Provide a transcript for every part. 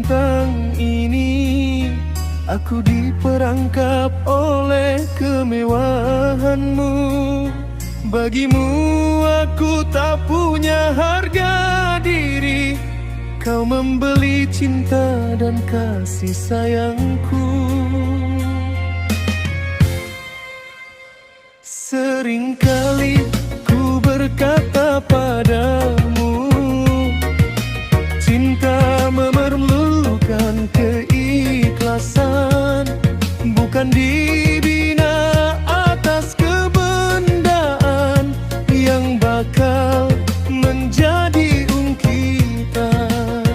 bintang ini, aku diperangkap oleh kemewahanmu. Bagimu aku tak punya harga diri, kau membeli cinta dan kasih sayangku. Seringkali ku berkata padamu, cinta memerlukan keikhlasan, bukan dibina atas kebendaan yang bakal menjadi ungkitan.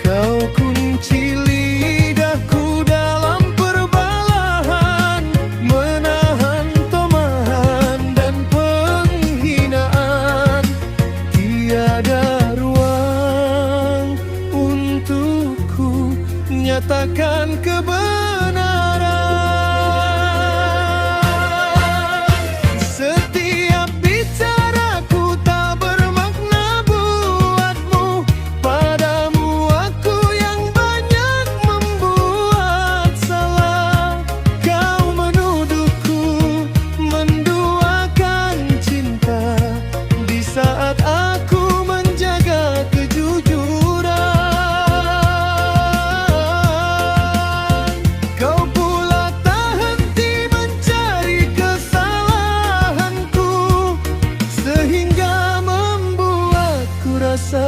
Kau kunci lidahku dalam perbalahan, menahan tomahan dan penghinaan. Tiada ruang untukku nyatakan kebenaran. Setiap bicaraku tak bermakna buatmu, padamu aku yang banyak membuat salah. Kau menuduhku menduakan cinta di saat aku menjaga kejujuran. Kau pula tak henti mencari kesalahanku, sehingga membuatku rasa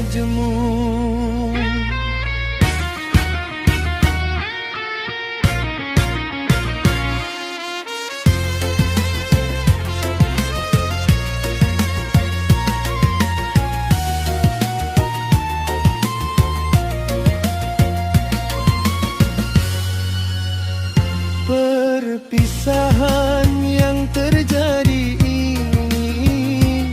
jemu. Perpisahan yang terjadi ini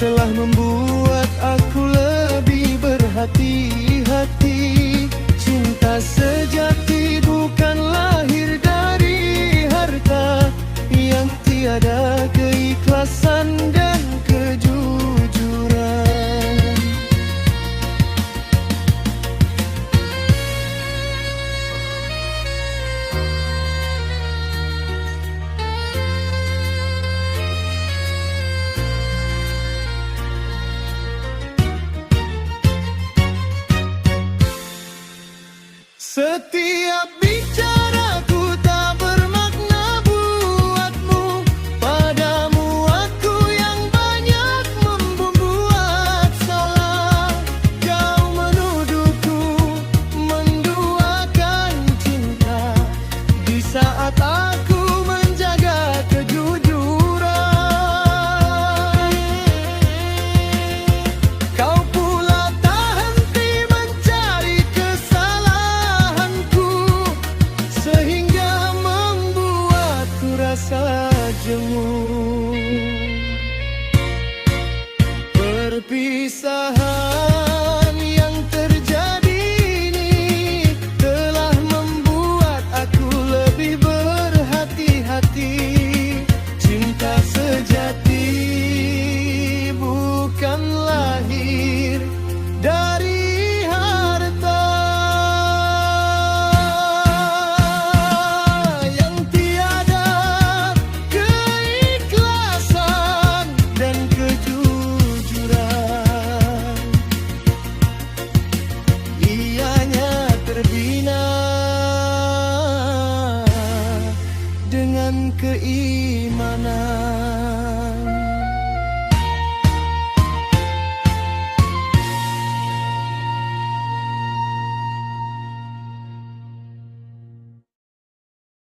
telah membuat aku lebih berhati-hati. Cinta sejati bukan lahir dari harta yang tiada keikhlasan dan kejujuran. Setiap